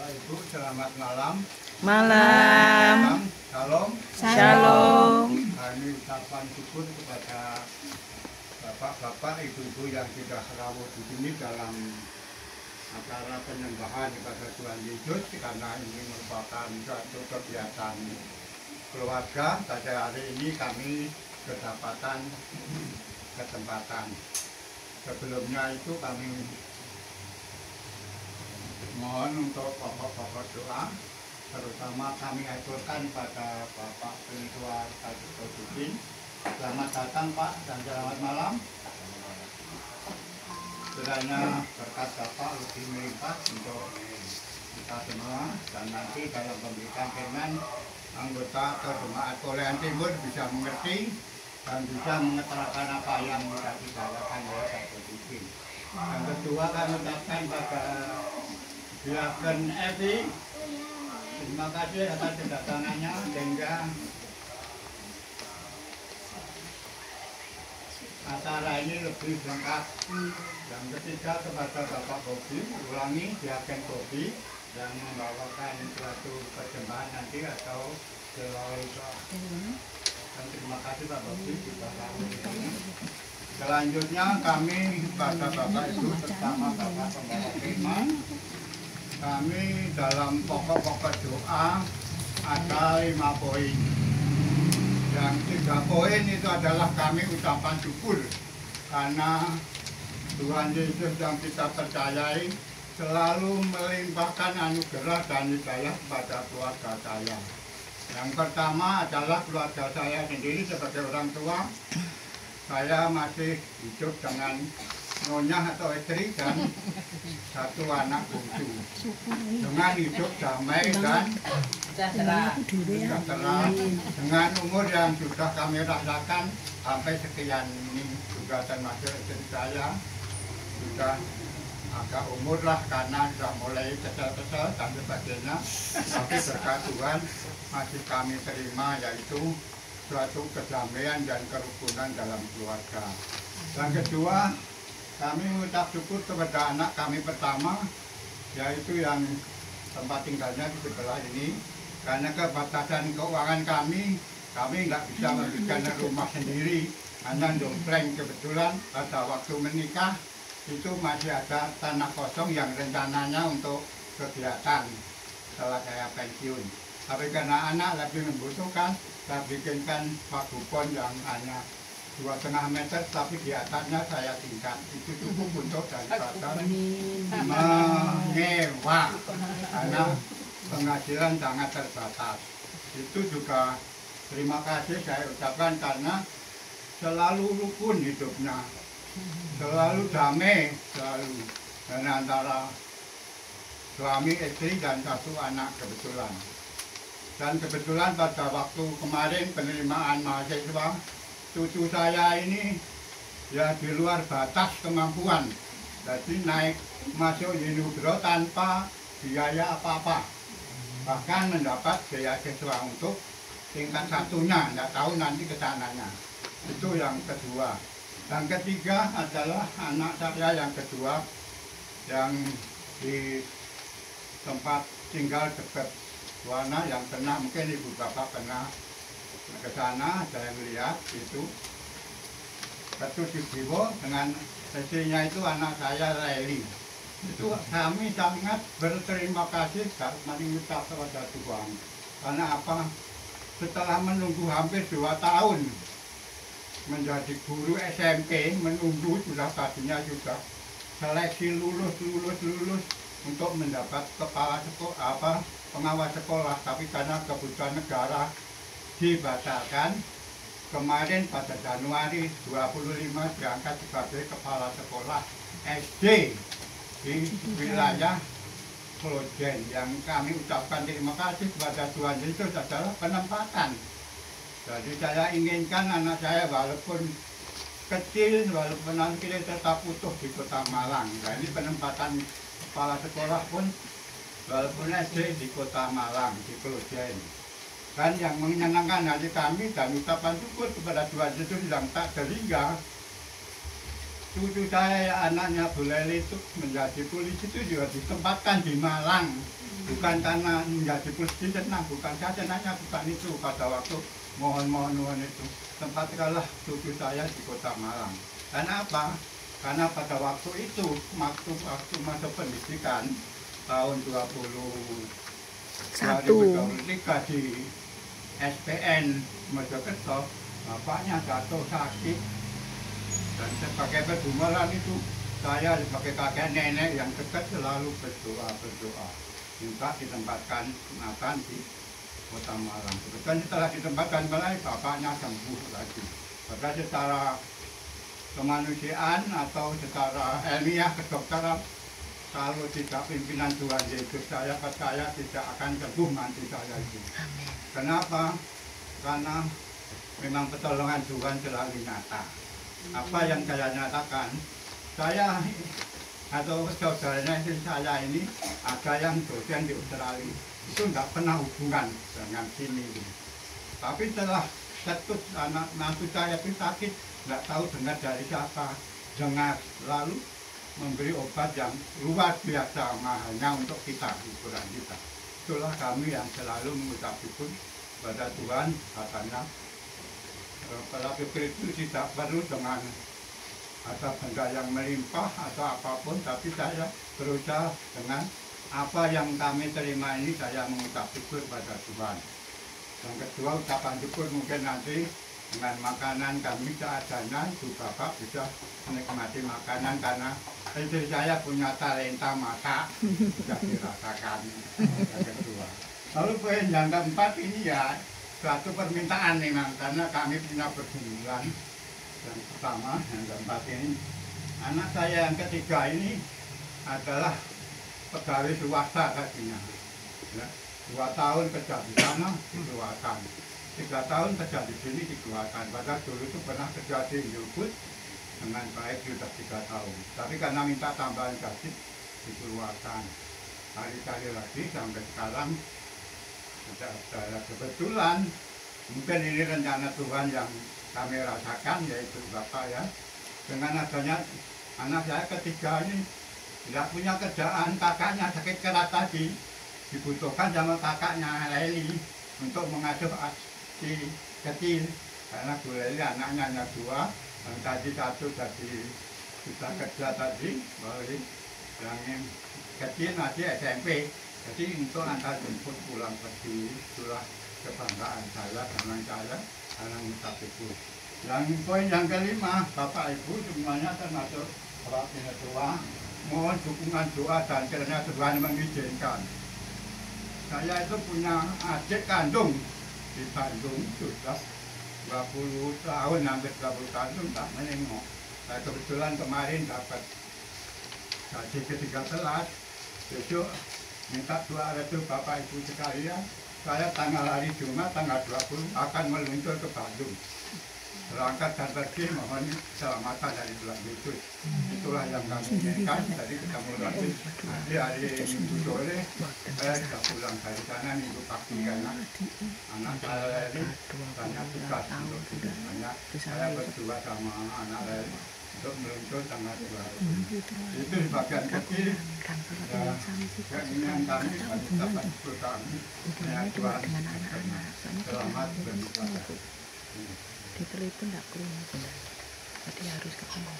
Bapak Ibu, selamat malam. Malam. Shalom. Shalom. Kami ucapan syukur kepada Bapak-bapak, Ibu-ibu yang sudah rawuh di sini dalam acara penyembahan kepada Tuhan Yesus, karena ini merupakan suatu kegiatan keluarga. Pada hari ini kami kedapatan kesempatan. Sebelumnya itu kami mohon untuk pokok-pokok doa, terutama kami aturkan pada Bapak Ketua Kadipodin. Selamat datang Pak dan selamat malam. Kiranya berkat Bapak lebih melimpah untuk kita semua, dan nanti dalam pemberitaan firman anggota atau jemaat Kolean Timur bisa mengerti dan bisa mengutarakan apa yang sudah dibawakan oleh Kadipodin. Yang kedua kami ucapkan pada Diaken Evi, terima kasih atas kedatangannya sehingga acara ini lebih lengkap. Yang ketiga kepada Bapak Bobi, ulangi Diaken Bobi yang membawakan suatu persembahan nanti atau selawai doa. Dan terima kasih Pak Bobi sudah hadir di sini. Selanjutnya kami pada Bapak Ibu bersama Bapak Pembawa Firman, kami dalam pokok-pokok doa ada 5 poin. Yang 3 poin itu adalah kami ucapan syukur karena Tuhan Yesus yang kita percayai selalu melimpahkan anugerah dan hidayah kepada keluarga saya. Yang pertama adalah keluarga saya sendiri sebagai orang tua. Saya masih hidup dengan nyonya atau istri dan 1 anak bungsu, dengan hidup damai dan sejahtera, dengan umur yang sudah kami rasakan sampai sekian ini, juga termasuk istri saya sudah agak umur lah karena sudah mulai kesel-kesel dan sebagainya, tapi berkat Tuhan masih kami terima, yaitu suatu kedamaian dan kerukunan dalam keluarga. Yang kedua, kami mengucap syukur kepada anak kami pertama, yaitu yang tempat tinggalnya di sebelah ini. Karena keterbatasan keuangan kami nggak bisa memberikan rumah sendiri, hanya dompleng. Kebetulan pada waktu menikah itu masih ada tanah kosong yang rencananya untuk kegiatan setelah saya pensiun. Tapi karena anak lebih membutuhkan, saya bikinkan pagupon yang hanya 2,5 meter, tapi di atasnya saya tingkat. Itu cukup untuk daripada menyewa, karena penghasilan sangat terbatas. Itu juga terima kasih saya ucapkan karena selalu rukun hidupnya, selalu damai, selalu. Dan antara suami, istri, dan 1 anak kebetulan. Dan kebetulan pada waktu kemarin penerimaan mahasiswa, cucu saya ini ya di luar batas kemampuan, jadi naik masuk Unigro tanpa biaya apa-apa, bahkan mendapat beasiswa untuk tingkat 1-nya, nggak tahu nanti kesananya. Itu yang kedua. Yang ketiga adalah anak saya yang kedua, yang di tempat tinggal dekat Wana, yang pernah mungkin ibu bapak pernah ke sana, saya melihat itu Jiwo dengan istrinya itu anak saya Reli. Itu kami sangat berterima kasih dan mengucap kepada Tuhan. Karena apa? Setelah menunggu hampir 2 tahun menjadi guru SMP, menunggu sudah tadinya sudah seleksi lulus untuk mendapat kepala sekolah, pengawas sekolah, tapi karena kebutuhan negara dibatalkan. Kemarin pada Januari 25 diangkat sebagai kepala sekolah SD di wilayah Klojen. Yang kami ucapkan terima kasih kepada Tuhan Yesus adalah penempatan. Jadi saya inginkan anak saya walaupun kecil, walaupun nanti tetap utuh di Kota Malang. Nah, ini penempatan kepala sekolah pun walaupun SD di Kota Malang, di Klojen. Dan yang menyenangkan hati kami dan ucapan syukur kepada Tuhan Yesus yang tak terhingga, cucu saya anaknya Bu Leli itu menjadi polisi itu juga ditempatkan di Malang. bukan karena menjadi presiden, bukan saja nanya, bukan itu pada waktu mohon itu sempat kalah cucu saya di Kota Malang. Karena apa? Karena pada waktu itu waktu masa pendidikan tahun 2023 di SPN Mojokerto, bapaknya jatuh sakit dan sebagai pergumulan itu saya sebagai kakek nenek yang dekat selalu berdoa minta ditempatkan makan di Kota Malang. Kebetulan setelah ditempatkan mulai bapaknya sembuh lagi. Padahal secara kemanusiaan atau secara ilmiah kedokteran, kalau tidak pimpinan Tuhan Yesus, saya percaya tidak akan sembuh nanti saya itu. Kenapa? Karena memang pertolongan Tuhan selalu nyata. Apa yang saya nyatakan, saya atau saudaranya saya ini ada yang dosen di Australia, itu nggak pernah hubungan dengan sini. Tapi setelah setut anak mantu saya itu sakit, nggak tahu dengar dari siapa, dengar lalu memberi obat yang luar biasa mahalnya untuk kita, hiburan kita. Itulah kami yang selalu mengucap syukur pada Tuhan, katanya kalau pikir itu tidak perlu dengan ada benda yang melimpah atau apapun, tapi saya berusaha dengan apa yang kami terima ini saya mengucap syukur pada Tuhan. Yang kedua, ucapan syukur mungkin nanti dengan makanan kami seadanya, Ibu Bapak bisa menikmati makanan karena istri saya punya talenta masak, bisa dirasakan. Yang kedua. Lalu poin yang keempat ini ya suatu permintaan memang karena kami punya pergumulan. Yang pertama, yang keempat ini, anak saya yang ketiga ini adalah pegawai swasta tadinya. Ya, 2 tahun kerja di sana dikeluarkan, 3 tahun kerja di sini dikeluarkan. Padahal dulu itu pernah kerja di Yogurt dengan baik sudah 3 tahun. Tapi karena minta tambahan gaji dikeluarkan. Kali-kali lagi sampai sekarang ada kebetulan. Mungkin ini rencana Tuhan yang kami rasakan, yaitu Bapak ya, dengan adanya anak saya ketiga ini tidak punya kerjaan, kakaknya sakit keras tadi, dibutuhkan sama kakaknya Leli untuk mengasuh si kecil, karena Bu Leli anaknya hanya 2, yang tadi 1 jadi sudah kerja tadi, baru yang kecil masih SMP, jadi untuk antar jemput pulang pergi, itulah kebanggaan saya dengan saya karena minta syukur. Yang poin yang kelima, Bapak Ibu semuanya termasuk orang tua, mohon dukungan doa dan kiranya Tuhan mengizinkan. Saya itu punya adik kandung di Bandung sudah 20 tahun, hampir 20 tahun tak menengok. Saya kebetulan kemarin dapat gaji ke-13, besok minta doa restu Bapak Ibu sekalian. Saya tanggal hari Jumat, tanggal 20 akan meluncur ke Bandung. Berangkat dan pergi mohon keselamatan dari Tuhan Yesus. Itulah yang kami inginkan. Jadi ketemu lagi nanti hari Minggu sore. Saya sudah pulang dari sana Minggu pagi karena anak saya ini banyak tugas untuk banyak. Saya berdua sama anak saya untuk meluncur tanggal 20. Itu di bagian kecil. Keinginan kami bagi dapat syukur kami. Ya Tuhan, selamat beribadah. Di telepon tidak keluar, jadi harus ketemu.